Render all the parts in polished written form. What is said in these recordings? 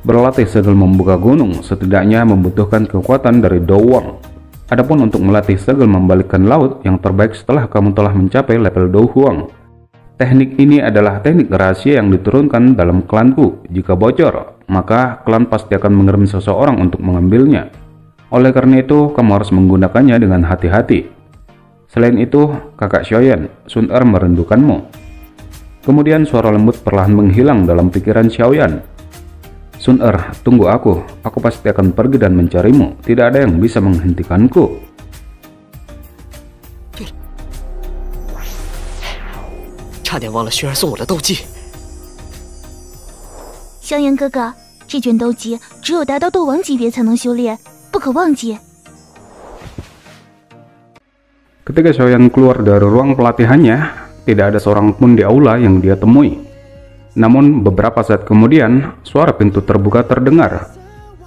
Berlatih segel membuka gunung setidaknya membutuhkan kekuatan dari Do Wang. Adapun untuk melatih segel membalikkan laut, yang terbaik setelah kamu telah mencapai level Do Huang. Teknik ini adalah teknik rahasia yang diturunkan dalam klanku. Jika bocor, maka klan pasti akan mengirim seseorang untuk mengambilnya. Oleh karena itu, kamu harus menggunakannya dengan hati-hati. Selain itu, kakak Xiaoyan, Sun Er merindukanmu. Kemudian suara lembut perlahan menghilang dalam pikiran Xiaoyan. Sun Er, tunggu aku pasti akan pergi dan mencarimu. Tidak ada yang bisa menghentikanku. Xiaoyan 哥哥，这卷斗技只有达到斗王级别才能修炼，不可忘记。 Ketika Xiaoyan keluar dari ruang pelatihannya, tidak ada seorang pun di aula yang dia temui. Namun beberapa saat kemudian, suara pintu terbuka terdengar.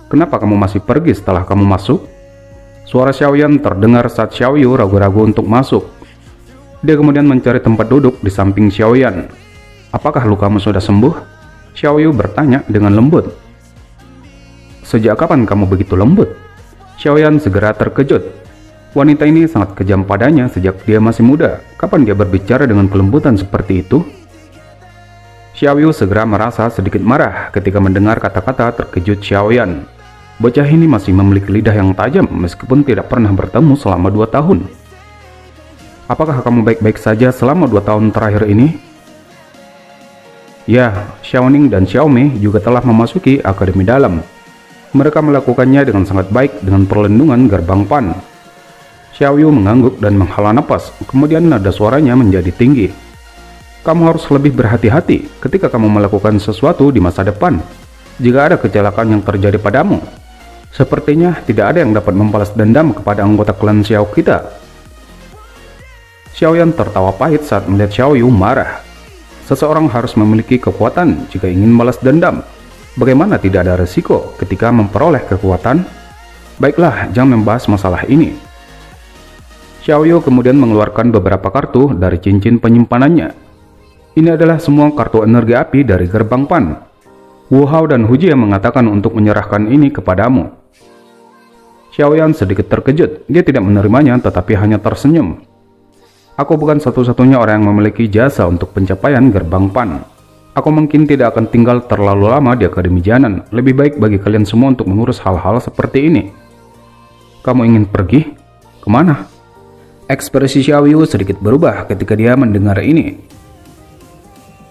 Kenapa kamu masih pergi setelah kamu masuk? Suara Xiaoyan terdengar saat Xiaoyu ragu-ragu untuk masuk. Dia kemudian mencari tempat duduk di samping Xiaoyan. Apakah lukamu sudah sembuh? Xiaoyu bertanya dengan lembut. Sejak kapan kamu begitu lembut? Xiaoyan segera terkejut. Wanita ini sangat kejam padanya sejak dia masih muda. Kapan dia berbicara dengan kelembutan seperti itu? Xiaoyu segera merasa sedikit marah ketika mendengar kata-kata terkejut Xiaoyan. Bocah ini masih memiliki lidah yang tajam meskipun tidak pernah bertemu selama 2 tahun. Apakah kamu baik-baik saja selama 2 tahun terakhir ini? Ya, Xiaoning dan Xiaomei juga telah memasuki akademi dalam. Mereka melakukannya dengan sangat baik dengan perlindungan gerbang Pan. Xiaoyu mengangguk dan menghela napas, kemudian nada suaranya menjadi tinggi. Kamu harus lebih berhati-hati ketika kamu melakukan sesuatu di masa depan. Jika ada kecelakaan yang terjadi padamu, sepertinya tidak ada yang dapat membalas dendam kepada anggota klan Xiao kita. Xiaoyan tertawa pahit saat melihat Xiaoyu marah. Seseorang harus memiliki kekuatan jika ingin balas dendam. Bagaimana tidak ada resiko ketika memperoleh kekuatan? Baiklah, jangan membahas masalah ini. Xiaoyu kemudian mengeluarkan beberapa kartu dari cincin penyimpanannya. Ini adalah semua kartu energi api dari gerbang Pan. Wu Hao dan Hu Jie mengatakan untuk menyerahkan ini kepadamu. Xiaoyan sedikit terkejut. Dia tidak menerimanya tetapi hanya tersenyum. Aku bukan satu-satunya orang yang memiliki jasa untuk pencapaian gerbang Pan. Aku mungkin tidak akan tinggal terlalu lama di Akademi Jianan. Lebih baik bagi kalian semua untuk mengurus hal-hal seperti ini. Kamu ingin pergi? Kemana? Ekspresi Xiaoyu sedikit berubah ketika dia mendengar ini.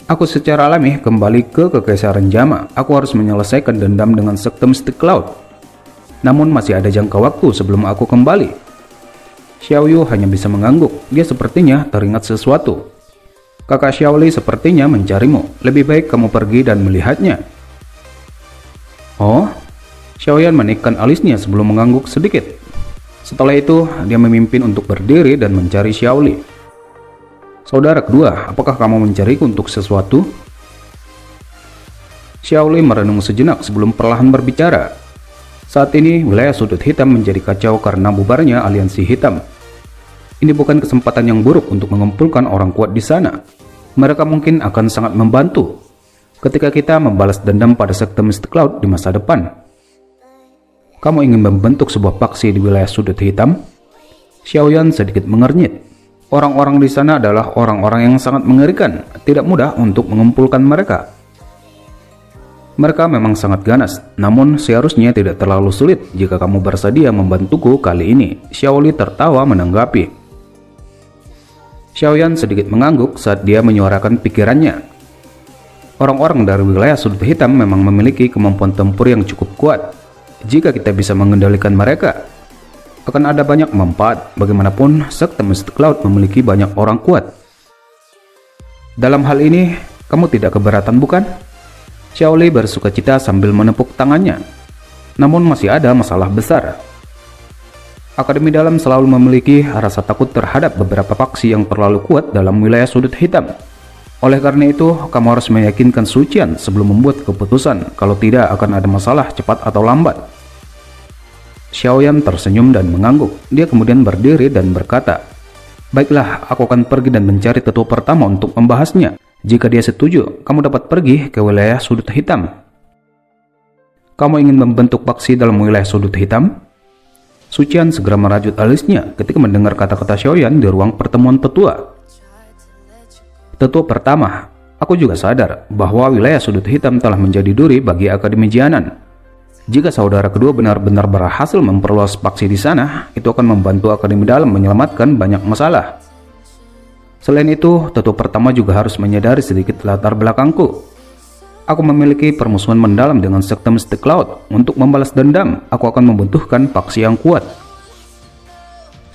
Aku secara alami kembali ke Kekaisaran Jama. Aku harus menyelesaikan dendam dengan sekte Mystic Cloud. Namun masih ada jangka waktu sebelum aku kembali. Xiaoyu hanya bisa mengangguk. Dia sepertinya teringat sesuatu. Kakak Xiaoli sepertinya mencarimu. Lebih baik kamu pergi dan melihatnya. Oh? Xiaoyan menaikkan alisnya sebelum mengangguk sedikit. Setelah itu, dia memimpin untuk berdiri dan mencari Xiaoli. Saudara kedua, apakah kamu mencariku untuk sesuatu? Xiaoli merenung sejenak sebelum perlahan berbicara. Saat ini, wilayah sudut hitam menjadi kacau karena bubarnya aliansi hitam. Ini bukan kesempatan yang buruk untuk mengumpulkan orang kuat di sana. Mereka mungkin akan sangat membantu ketika kita membalas dendam pada sekte Mystic Cloud di masa depan. Kamu ingin membentuk sebuah paksi di wilayah sudut hitam? Xiaoyan sedikit mengernyit. Orang-orang di sana adalah orang-orang yang sangat mengerikan. Tidak mudah untuk mengumpulkan mereka. Mereka memang sangat ganas, namun seharusnya tidak terlalu sulit jika kamu bersedia membantuku kali ini. Xiaoli tertawa menanggapi. Xiaoyan sedikit mengangguk saat dia menyuarakan pikirannya. Orang-orang dari wilayah sudut hitam memang memiliki kemampuan tempur yang cukup kuat. Jika kita bisa mengendalikan mereka, akan ada banyak manfaat. Bagaimanapun, sekte Mystic Cloud memiliki banyak orang kuat. Dalam hal ini, kamu tidak keberatan bukan? Xiaoli bersukacita sambil menepuk tangannya. Namun masih ada masalah besar. Akademi dalam selalu memiliki rasa takut terhadap beberapa faksi yang terlalu kuat dalam wilayah sudut hitam. Oleh karena itu, kamu harus meyakinkan Sucian sebelum membuat keputusan. Kalau tidak, akan ada masalah cepat atau lambat. Xiaoyan tersenyum dan mengangguk. Dia kemudian berdiri dan berkata, "Baiklah, aku akan pergi dan mencari tetua pertama untuk membahasnya. Jika dia setuju, kamu dapat pergi ke wilayah sudut hitam." Kamu ingin membentuk paksi dalam wilayah sudut hitam? Sucian segera merajut alisnya ketika mendengar kata-kata Xiaoyan di ruang pertemuan tetua. Tetua pertama, aku juga sadar bahwa wilayah sudut hitam telah menjadi duri bagi Akademi Jianan. Jika saudara kedua benar-benar berhasil memperluas paksi di sana, itu akan membantu Akademi dalam menyelamatkan banyak masalah. Selain itu, tetua pertama juga harus menyadari sedikit latar belakangku. Aku memiliki permusuhan mendalam dengan sekte Mystic Cloud. Untuk membalas dendam, aku akan membutuhkan paksi yang kuat.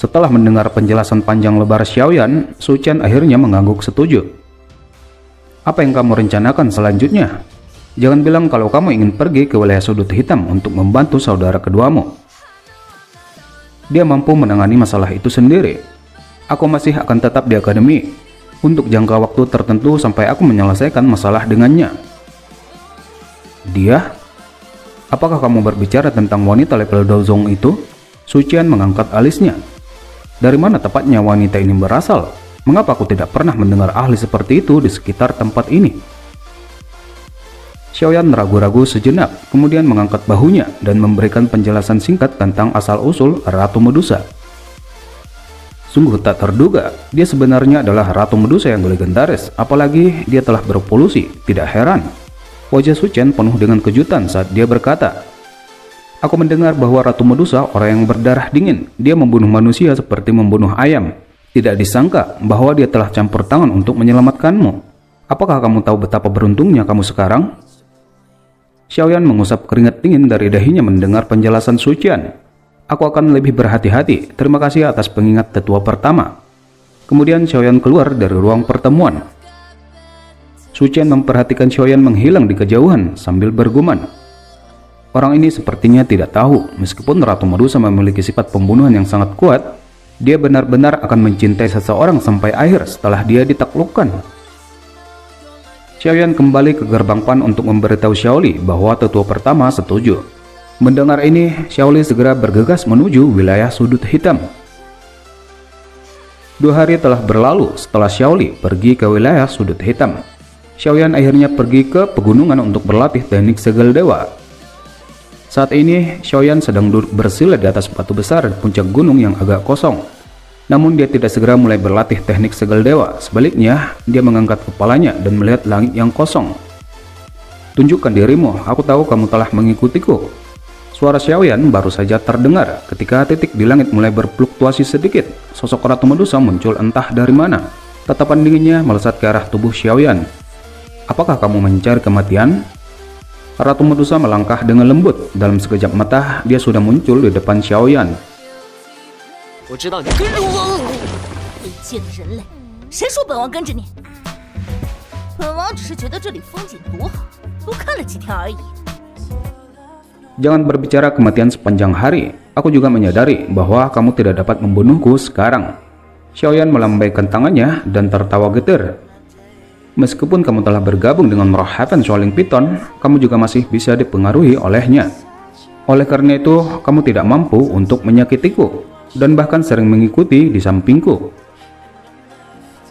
Setelah mendengar penjelasan panjang lebar Xiaoyan, Sucian akhirnya mengangguk setuju. Apa yang kamu rencanakan selanjutnya? Jangan bilang kalau kamu ingin pergi ke wilayah sudut hitam untuk membantu saudara keduamu. Dia mampu menangani masalah itu sendiri. Aku masih akan tetap di akademi untuk jangka waktu tertentu sampai aku menyelesaikan masalah dengannya. Dia? Apakah kamu berbicara tentang wanita level Dozong itu? Sucian mengangkat alisnya. Dari mana tepatnya wanita ini berasal? Mengapa aku tidak pernah mendengar ahli seperti itu di sekitar tempat ini? Xiaoyan ragu-ragu sejenak, kemudian mengangkat bahunya dan memberikan penjelasan singkat tentang asal-usul Ratu Medusa. Sungguh tak terduga, dia sebenarnya adalah Ratu Medusa yang legendaris, apalagi dia telah berevolusi. Tidak heran, wajah Sucian penuh dengan kejutan saat dia berkata, "Aku mendengar bahwa Ratu Medusa orang yang berdarah dingin. Dia membunuh manusia seperti membunuh ayam. Tidak disangka bahwa dia telah campur tangan untuk menyelamatkanmu. Apakah kamu tahu betapa beruntungnya kamu sekarang?" Xiaoyan mengusap keringat dingin dari dahinya mendengar penjelasan Sucian. "Aku akan lebih berhati-hati. Terima kasih atas pengingat tetua pertama." Kemudian Xiaoyan keluar dari ruang pertemuan. Sucian memperhatikan Xiaoyan menghilang di kejauhan sambil bergumam. Orang ini sepertinya tidak tahu, meskipun Ratu Medusa memiliki sifat pembunuhan yang sangat kuat, dia benar-benar akan mencintai seseorang sampai akhir setelah dia ditaklukkan. Xiaoyan kembali ke gerbang Pan untuk memberitahu Xiaoli bahwa tetua pertama setuju. Mendengar ini, Xiaoli segera bergegas menuju wilayah sudut hitam. 2 hari telah berlalu setelah Xiaoli pergi ke wilayah sudut hitam. Xiaoyan akhirnya pergi ke pegunungan untuk berlatih teknik segel dewa. Saat ini, Xiaoyan sedang duduk bersila di atas batu besar di puncak gunung yang agak kosong. Namun dia tidak segera mulai berlatih teknik segel dewa. Sebaliknya, dia mengangkat kepalanya dan melihat langit yang kosong. "Tunjukkan dirimu, aku tahu kamu telah mengikutiku." Suara Xiaoyan baru saja terdengar ketika titik di langit mulai berfluktuasi sedikit. Sosok Ratu Medusa muncul entah dari mana. Tatapan dinginnya melesat ke arah tubuh Xiaoyan. "Apakah kamu mencari kematian?" Ratu Medusa melangkah dengan lembut. Dalam sekejap mata, dia sudah muncul di depan Xiaoyan. 我知道你跟着我。卑贱的人类，谁说本王跟着你？本王只是觉得这里风景独好，多看了几天而已。 Jangan berbicara kematian sepanjang hari. Aku juga menyadari bahwa kamu tidak dapat membunuhku sekarang. Xiaoyan melambaikan tangannya dan tertawa getir. Meskipun kamu telah bergabung dengan roh Heaven Swelling Python, kamu juga masih bisa dipengaruhi olehnya. Oleh karena itu, kamu tidak mampu untuk menyakitiku dan bahkan sering mengikuti di sampingku.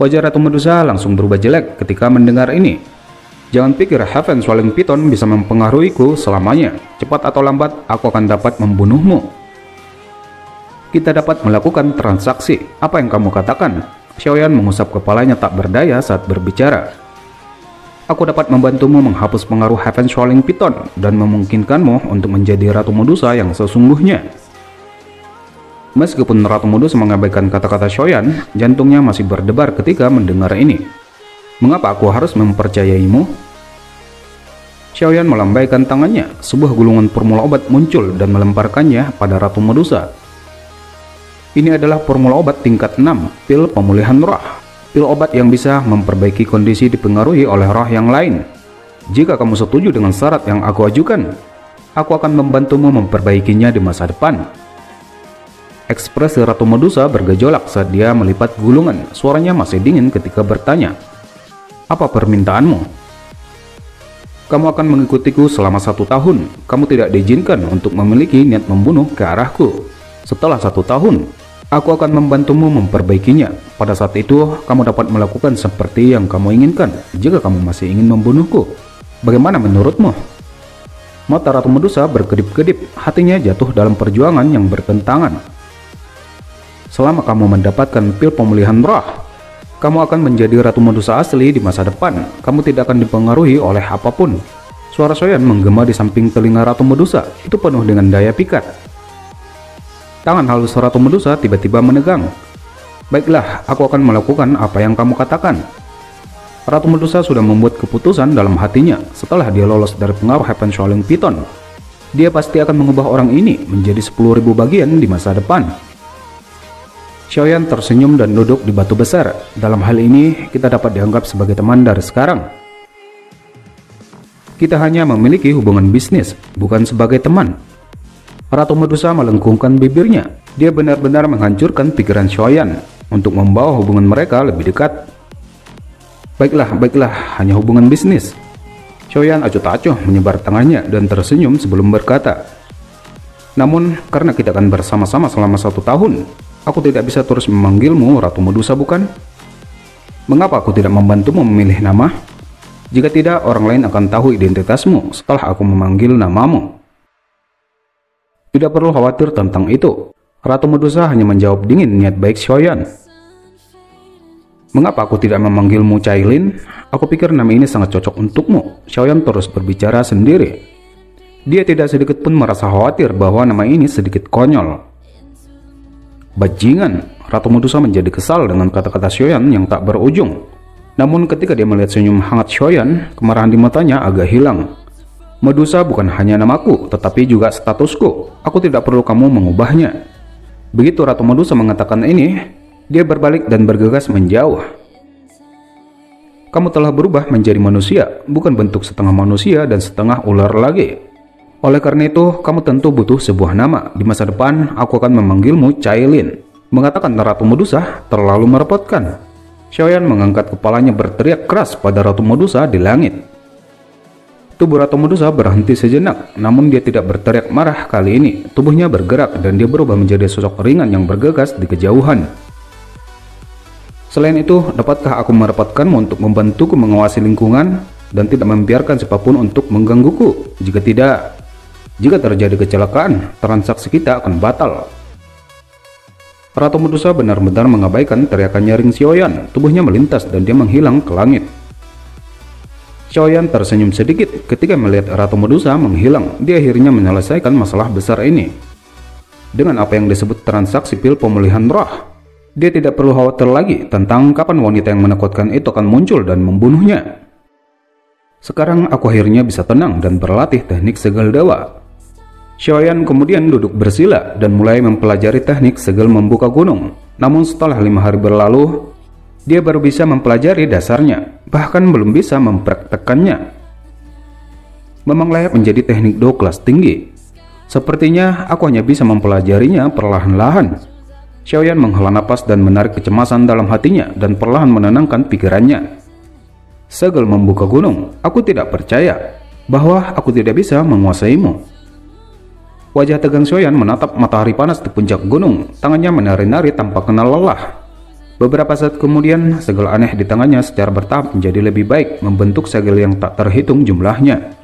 Wajah Ratu Medusa langsung berubah jelek ketika mendengar ini. Jangan pikir Heaven Swelling Python bisa mempengaruhiku selamanya. Cepat atau lambat, aku akan dapat membunuhmu. Kita dapat melakukan transaksi. Apa yang kamu katakan? Xiaoyan mengusap kepalanya tak berdaya saat berbicara. Aku dapat membantumu menghapus pengaruh Heaven Swelling Python dan memungkinkanmu untuk menjadi Ratu Medusa yang sesungguhnya. Meskipun Ratu Medusa mengabaikan kata-kata Xiaoyan, jantungnya masih berdebar ketika mendengar ini. Mengapa aku harus mempercayaimu? Xiaoyan melambaikan tangannya. Sebuah gulungan formula obat muncul dan melemparkannya pada Ratu Medusa. Ini adalah formula obat tingkat 6, pil pemulihan roh. Pil obat yang bisa memperbaiki kondisi dipengaruhi oleh roh yang lain. Jika kamu setuju dengan syarat yang aku ajukan, aku akan membantumu memperbaikinya di masa depan. Ekspresi Ratu Medusa bergejolak saat dia melipat gulungan. Suaranya masih dingin ketika bertanya, "Apa permintaanmu?" "Kamu akan mengikutiku selama 1 tahun. Kamu tidak diizinkan untuk memiliki niat membunuh ke arahku. Setelah 1 tahun, aku akan membantumu memperbaikinya. Pada saat itu, kamu dapat melakukan seperti yang kamu inginkan. Jika kamu masih ingin membunuhku, bagaimana menurutmu?" Mata Ratu Medusa berkedip-kedip, hatinya jatuh dalam perjuangan yang bertentangan. Selama kamu mendapatkan pil pemulihan roh, kamu akan menjadi Ratu Medusa asli di masa depan. Kamu tidak akan dipengaruhi oleh apapun. Suara Xiaoyan menggema di samping telinga Ratu Medusa, itu penuh dengan daya pikat. Tangan halus Ratu Medusa tiba-tiba menegang. Baiklah, aku akan melakukan apa yang kamu katakan. Ratu Medusa sudah membuat keputusan dalam hatinya. Setelah dia lolos dari pengaruh Heaven Shaolin Piton, dia pasti akan mengubah orang ini menjadi 10.000 bagian di masa depan. Xiaoyan tersenyum dan duduk di batu besar. Dalam hal ini, kita dapat dianggap sebagai teman dari sekarang. Kita hanya memiliki hubungan bisnis, bukan sebagai teman. Ratu Medusa melengkungkan bibirnya. Dia benar-benar menghancurkan pikiran Xiaoyan untuk membawa hubungan mereka lebih dekat. Baiklah, hanya hubungan bisnis. Xiaoyan acuh-acuh menyebar tangannya dan tersenyum sebelum berkata, namun karena kita akan bersama-sama selama 1 tahun, aku tidak bisa terus memanggilmu Ratu Medusa, bukan? Mengapa aku tidak membantumu memilih nama? Jika tidak, orang lain akan tahu identitasmu setelah aku memanggil namamu. Tidak perlu khawatir tentang itu. Ratu Medusa hanya menjawab dingin niat baik Xiaoyan. Mengapa aku tidak memanggilmu Cailin? Aku pikir nama ini sangat cocok untukmu. Xiaoyan terus berbicara sendiri. Dia tidak sedikit pun merasa khawatir bahwa nama ini sedikit konyol. Bajingan, Ratu Medusa menjadi kesal dengan kata-kata Xiaoyan yang tak berujung. Namun ketika dia melihat senyum hangat Xiaoyan, kemarahan di matanya agak hilang. Medusa bukan hanya namaku, tetapi juga statusku. Aku tidak perlu kamu mengubahnya. Begitu Ratu Medusa mengatakan ini, dia berbalik dan bergegas menjauh. Kamu telah berubah menjadi manusia, bukan bentuk setengah manusia dan setengah ular lagi. Oleh karena itu, kamu tentu butuh sebuah nama. Di masa depan, aku akan memanggilmu Cailin. Mengatakan Ratu Medusa terlalu merepotkan. Xiaoyan mengangkat kepalanya berteriak keras pada Ratu Medusa di langit. Tubuh Ratu Medusa berhenti sejenak, namun dia tidak berteriak marah kali ini. Tubuhnya bergerak dan dia berubah menjadi sosok ringan yang bergegas di kejauhan. Selain itu, dapatkah aku merepotkanmu untuk membantuku mengawasi lingkungan dan tidak membiarkan siapapun untuk menggangguku? Jika tidak, jika terjadi kecelakaan, transaksi kita akan batal. Ratu Medusa benar-benar mengabaikan teriakan nyaring Xiaoyan. Tubuhnya melintas dan dia menghilang ke langit. Xiaoyan tersenyum sedikit ketika melihat Ratu Medusa menghilang. Dia akhirnya menyelesaikan masalah besar ini. Dengan apa yang disebut transaksi pil pemulihan roh, dia tidak perlu khawatir lagi tentang kapan wanita yang menakutkan itu akan muncul dan membunuhnya. Sekarang aku akhirnya bisa tenang dan berlatih teknik segel dewa. Xiaoyan kemudian duduk bersila dan mulai mempelajari teknik segel membuka gunung. Namun setelah 5 hari berlalu, dia baru bisa mempelajari dasarnya, bahkan belum bisa mempraktekkannya. Memang layak menjadi teknik do kelas tinggi. Sepertinya aku hanya bisa mempelajarinya perlahan-lahan. Xiaoyan menghela napas dan menarik kecemasan dalam hatinya dan perlahan menenangkan pikirannya. Segel membuka gunung, aku tidak percaya bahwa aku tidak bisa menguasaimu. Wajah tegang Xiaoyan menatap matahari panas di puncak gunung. Tangannya menari-nari tanpa kenal lelah. Beberapa saat kemudian, segel aneh di tangannya secara bertahap menjadi lebih baik, membentuk segel yang tak terhitung jumlahnya.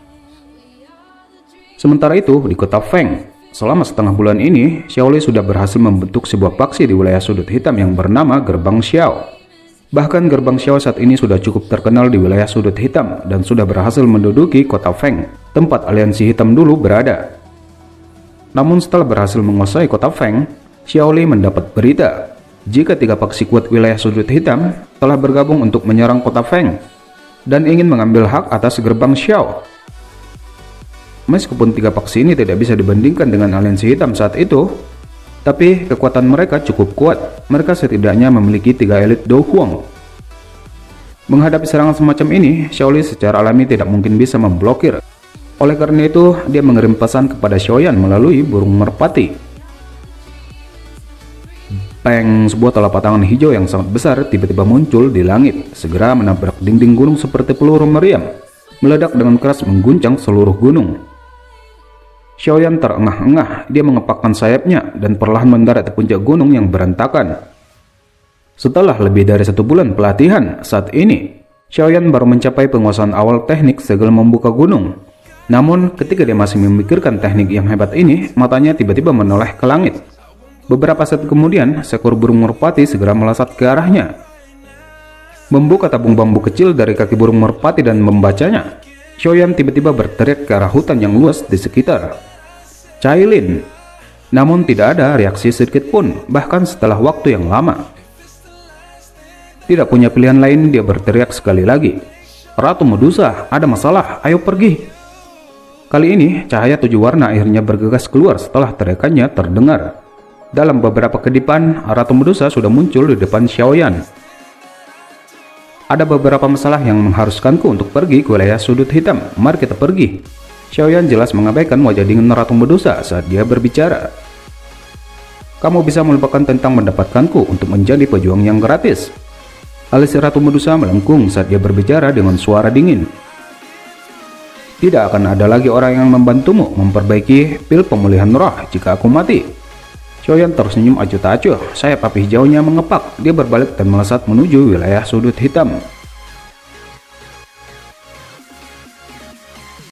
Sementara itu, di kota Feng, selama setengah bulan ini, Xiaoli sudah berhasil membentuk sebuah paksi di wilayah sudut hitam yang bernama Gerbang Xiao. Bahkan Gerbang Xiao saat ini sudah cukup terkenal di wilayah sudut hitam dan sudah berhasil menduduki kota Feng, tempat aliansi hitam dulu berada. Namun setelah berhasil menguasai kota Feng, Xiaoli mendapat berita jika 3 paksi kuat wilayah sudut hitam telah bergabung untuk menyerang kota Feng dan ingin mengambil hak atas Gerbang Xiao. Meskipun 3 paksi ini tidak bisa dibandingkan dengan aliansi hitam saat itu, tapi kekuatan mereka cukup kuat. Mereka setidaknya memiliki 3 elit Do Huang. Menghadapi serangan semacam ini, Xiaoli secara alami tidak mungkin bisa memblokir. Oleh karena itu, dia mengirim pesan kepada Xiaoyan melalui burung merpati. Peng, sebuah telapak tangan hijau yang sangat besar tiba-tiba muncul di langit, segera menabrak dinding gunung seperti peluru meriam, meledak dengan keras mengguncang seluruh gunung. Xiaoyan terengah-engah, dia mengepakkan sayapnya dan perlahan mendarat di puncak gunung yang berantakan. Setelah lebih dari 1 bulan pelatihan, saat ini Xiaoyan baru mencapai penguasaan awal teknik segel membuka gunung. Namun ketika dia masih memikirkan teknik yang hebat ini, matanya tiba-tiba menoleh ke langit. Beberapa saat kemudian, seekor burung merpati segera melesat ke arahnya. Membuka tabung bambu kecil dari kaki burung merpati dan membacanya, Xiaoyan tiba-tiba berteriak ke arah hutan yang luas di sekitar. Cailin! Namun tidak ada reaksi sedikit pun, bahkan setelah waktu yang lama. Tidak punya pilihan lain, dia berteriak sekali lagi. Ratu Medusa, ada masalah, ayo pergi. Kali ini, cahaya 7 warna akhirnya bergegas keluar setelah teriakannya terdengar. Dalam beberapa kedipan, Ratu Medusa sudah muncul di depan Xiaoyan. Ada beberapa masalah yang mengharuskanku untuk pergi ke wilayah sudut hitam. Mari kita pergi. Xiaoyan jelas mengabaikan wajah dingin Ratu Medusa saat dia berbicara. Kamu bisa melupakan tentang mendapatkanku untuk menjadi pejuang yang gratis. Alis Ratu Medusa melengkung saat dia berbicara dengan suara dingin. Tidak akan ada lagi orang yang membantumu memperbaiki pil pemulihan roh jika aku mati. Xiaoyan tersenyum acuh tak acuh, sayap api hijaunya mengepak. Dia berbalik dan melesat menuju wilayah sudut hitam.